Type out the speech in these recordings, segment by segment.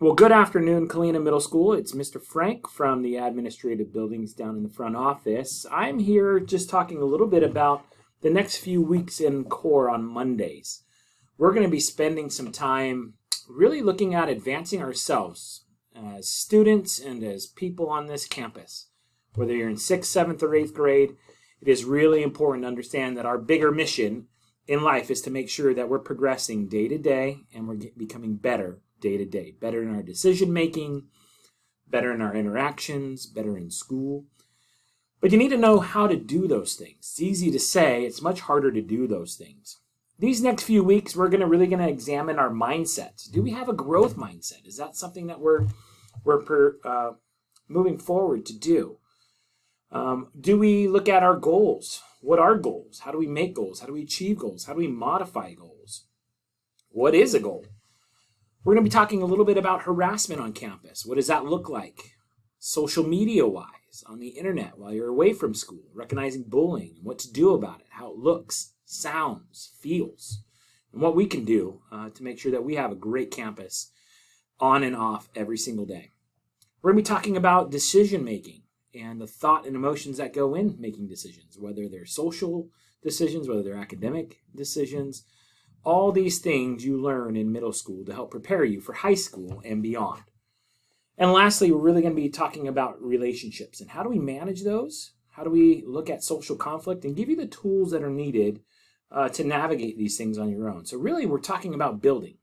Well, good afternoon, Kalina Middle School. It's Mr. Frank from the administrative buildings down in the front office. I'm here just talking a little bit about the next few weeks in core on Mondays. We're going to be spending some time really looking at advancing ourselves as students and as people on this campus. Whether you're in 6th, 7th, or 8th grade, it is really important to understand that our bigger mission in life is to make sure that we're progressing day to day and we're becoming better day to day, better in our decision making, better in our interactions, better in school. But you need to know how to do those things. It's easy to say, it's much harder to do those things. These next few weeks, we're really going to examine our mindsets. Do we have a growth mindset? Is that something that we're moving forward to do? Do we look at our goals? What are goals? How do we make goals? How do we achieve goals? How do we modify goals? What is a goal? We're going to be talking a little bit about harassment on campus. What does that look like? Social media-wise, on the internet while you're away from school, recognizing bullying, what to do about it, how it looks, sounds, feels, and what we can do to make sure that we have a great campus on and off every single day. We're going to be talking about decision-making and the thought and emotions that go in making decisions, whether they're social decisions, whether they're academic decisions. All these things you learn in middle school to help prepare you for high school and beyond. And lastly, we're really going to be talking about relationships and how do we manage those? How do we look at social conflict and give you the tools that are needed to navigate these things on your own? So really, we're talking about building.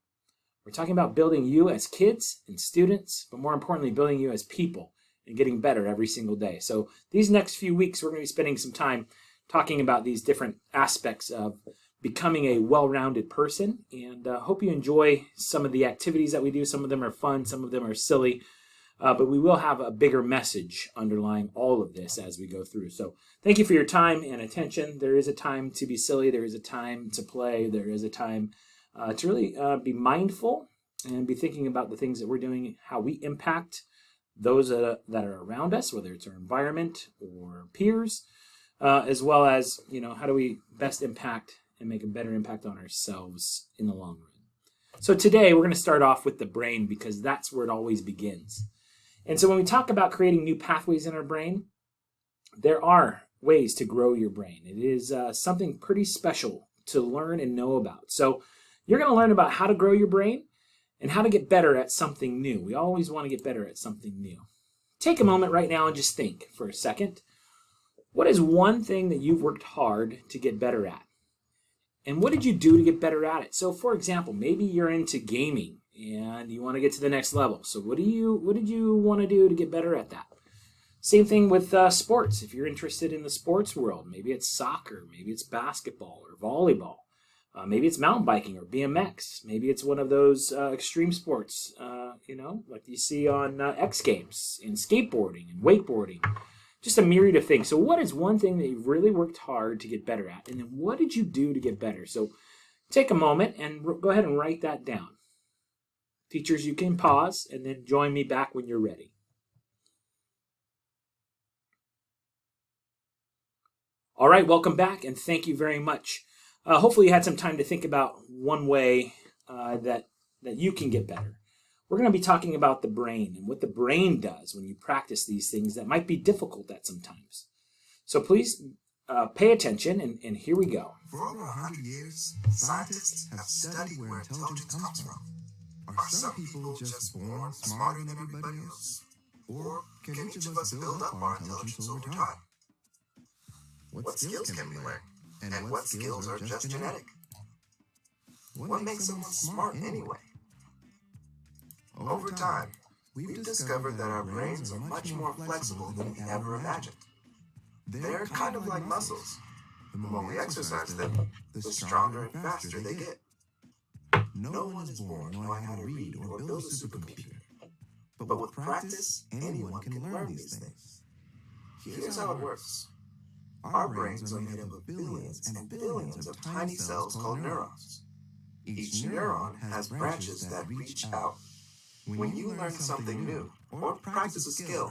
We're talking about building you as kids and students, but more importantly, building you as people and getting better every single day. So these next few weeks, we're going to be spending some time talking about these different aspects of becoming a well-rounded person, and hope you enjoy some of the activities that we do. Some of them are fun, some of them are silly, but we will have a bigger message underlying all of this as we go through. So thank you for your time and attention. There is a time to be silly, there is a time to play, there is a time to really be mindful and be thinking about the things that we're doing, how we impact those that are around us, whether it's our environment or peers, as well as, how do we best impact and make a better impact on ourselves in the long run. So today we're going to start off with the brain because that's where it always begins. And so when we talk about creating new pathways in our brain, there are ways to grow your brain. It is something pretty special to learn and know about. So you're going to learn about how to grow your brain and how to get better at something new. We always want to get better at something new. Take a moment right now and just think for a second. What is one thing that you've worked hard to get better at? And what did you do to get better at it? So for example, maybe you're into gaming and you want to get to the next level. So what did you want to do to get better at that? Same thing with sports. If you're interested in the sports world, maybe it's soccer, maybe it's basketball or volleyball. Maybe it's mountain biking or BMX. Maybe it's one of those extreme sports, like you see on X Games in skateboarding and wakeboarding. Just a myriad of things. So what is one thing that you've really worked hard to get better at? And then what did you do to get better? So take a moment and go ahead and write that down. Teachers, you can pause and then join me back when you're ready. All right, welcome back and thank you very much. Hopefully you had some time to think about one way that you can get better. We're going to be talking about the brain and what the brain does when you practice these things that might be difficult at sometimes. So please pay attention, and here we go. For over 100 years, scientists have studied where intelligence comes from. Are some people just born smarter than everybody else? Or can each of us build up our intelligence over time? What skills can we learn? And what skills are just genetic? What makes someone smart anyway? Over time, we've discovered that our brains are much more flexible than we ever imagined. They're kind of like muscles. The more we exercise them, the stronger and faster they get. No one is born knowing how to read or build a supercomputer. But with practice, anyone can learn these things. Here's how it works. Our brains are made up of billions and billions of tiny cells called neurons. Each neuron has branches that reach out. When you learn something new or practice a skill,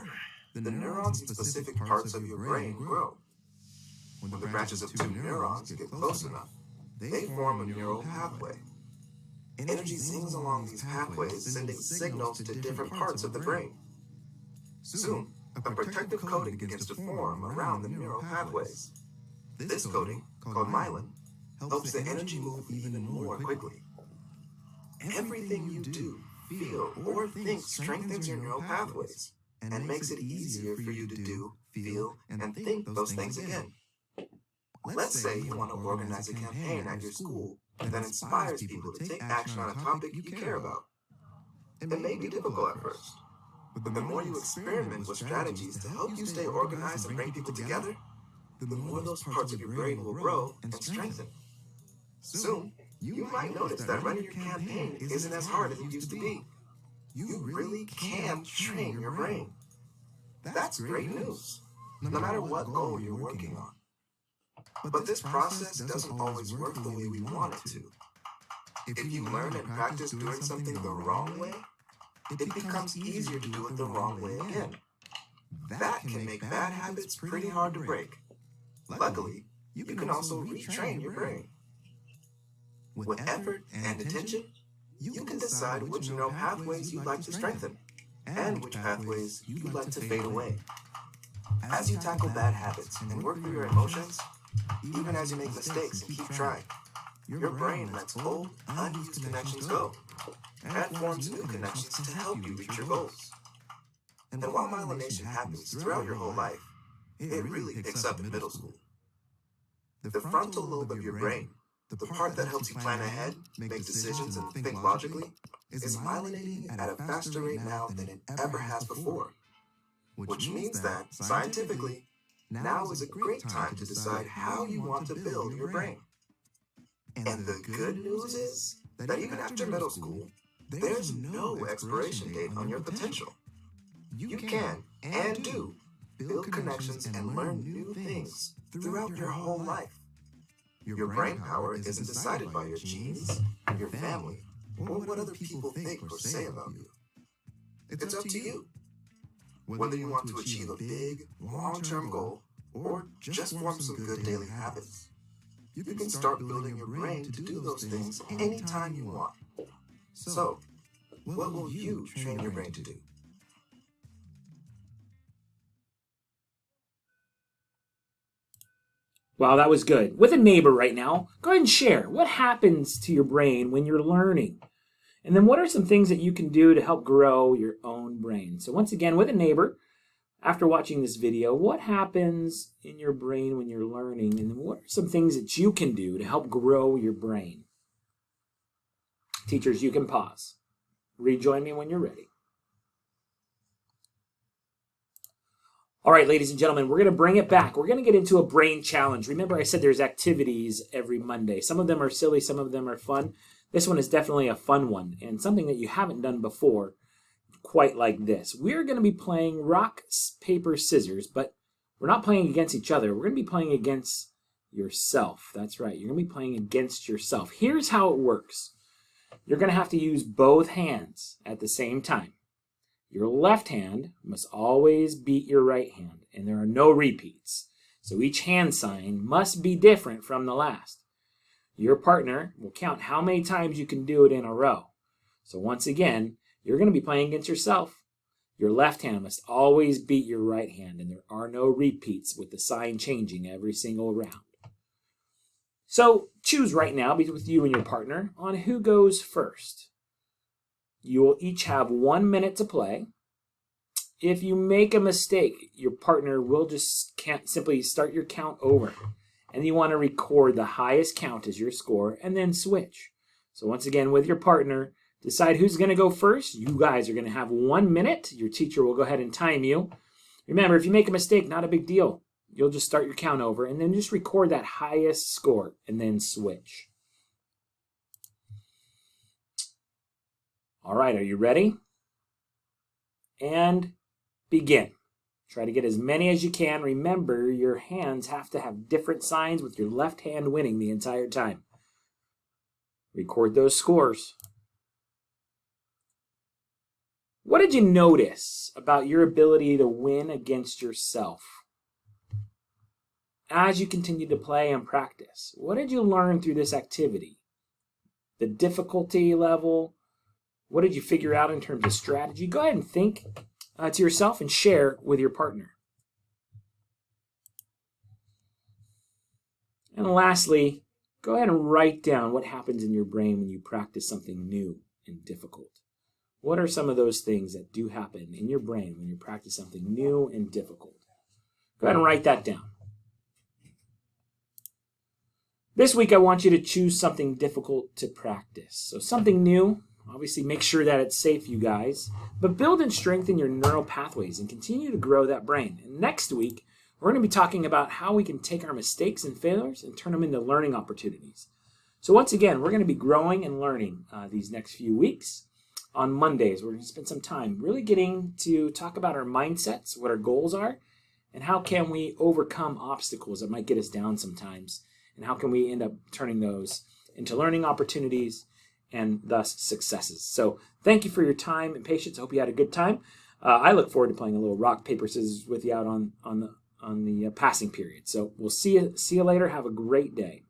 the neurons in specific parts of your brain grow. When the branches of two neurons get close enough, they form a neural pathway. Energy zings along these pathways, sending signals to different parts of the brain. Soon, a protective coating begins to form around the neural pathways. This coating, called myelin, helps the energy move even more quickly. Everything you do, feel, or think strengthens your neural pathways and makes it easier for you to do, feel, and think those things again. Let's say you want to organize a campaign at your school that inspires people to take action on a topic you care about. It may be difficult at first, but the more you experiment with strategies to help you stay organized and bring people together, the more those parts of your brain will grow and strengthen. Soon, you might notice that running your campaign isn't as hard as it used to be. You really can train your brain. That's great news, no matter what goal you're working on. But this process doesn't always work the way we want it to. If you learn and practice doing something the wrong way, it becomes easier to do it the wrong way again. That can make bad habits pretty hard to break. Luckily, you can also retrain your brain. With effort and attention, you can decide which neural pathways you'd like to strengthen and which pathways you'd like to fade away. As you tackle bad habits and work through your emotions, even as you make mistakes and keep trying, your brain lets old, unused connections go and forms new connections to help you reach your goals. And while myelination happens throughout your whole life, it really picks up in middle school. The frontal lobe of your brain, the part that helps you plan ahead, make decisions, and think logically, is myelinating at a faster rate now than it ever has before. Which means that, scientifically, now is a great time to decide how you want to build your brain. And the good news is that even after middle school, there's no expiration date on your potential. You can, and do, build connections and learn new things throughout your whole life. Your brain power isn't decided by your genes, your family, or what other people think or say about you. It's up to you. Whether you want to achieve a big, long-term goal, or just form some good daily habits, you can start building your brain to do those things anytime you want. So, what will you train your brain to do? Wow, that was good. With a neighbor right now, go ahead and share. What happens to your brain when you're learning? And then what are some things that you can do to help grow your own brain? So once again, with a neighbor, after watching this video, what happens in your brain when you're learning? And then what are some things that you can do to help grow your brain? Teachers, you can pause. Rejoin me when you're ready. All right, ladies and gentlemen, we're going to bring it back. We're going to get into a brain challenge. Remember, I said there's activities every Monday. Some of them are silly, some of them are fun. This one is definitely a fun one and something that you haven't done before quite like this. We're going to be playing rock, paper, scissors, but we're not playing against each other. We're going to be playing against yourself. That's right. You're going to be playing against yourself. Here's how it works. You're going to have to use both hands at the same time. Your left hand must always beat your right hand, and there are no repeats. So each hand sign must be different from the last. Your partner will count how many times you can do it in a row. So once again, you're going to be playing against yourself. Your left hand must always beat your right hand, and there are no repeats with the sign changing every single round. So choose right now, with you and your partner, on who goes first. You will each have 1 minute to play. If you make a mistake, your partner will just simply start your count over. And you want to record the highest count as your score and then switch. So once again, with your partner, decide who's going to go first. You guys are going to have 1 minute. Your teacher will go ahead and time you. Remember, if you make a mistake, not a big deal. You'll just start your count over and then just record that highest score and then switch. All right, are you ready? And begin. Try to get as many as you can. Remember, your hands have to have different signs with your left hand winning the entire time. Record those scores. What did you notice about your ability to win against yourself as you continue to play and practice? What did you learn through this activity? the difficulty level. What did you figure out in terms of strategy? Go ahead and think to yourself and share with your partner. And lastly, go ahead and write down what happens in your brain when you practice something new and difficult. What are some of those things that do happen in your brain when you practice something new and difficult? Go ahead and write that down. This week, I want you to choose something difficult to practice. So something new, obviously make sure that it's safe, you guys, but build and strengthen your neural pathways and continue to grow that brain. And next week, we're going to be talking about how we can take our mistakes and failures and turn them into learning opportunities. So once again, we're going to be growing and learning these next few weeks. On Mondays, we're going to spend some time really getting to talk about our mindsets, what our goals are, and how can we overcome obstacles that might get us down sometimes, and how can we end up turning those into learning opportunities and thus successes. So thank you for your time and patience. I hope you had a good time. I look forward to playing a little rock, paper, scissors with you out on the passing period. So we'll see you later. Have a great day.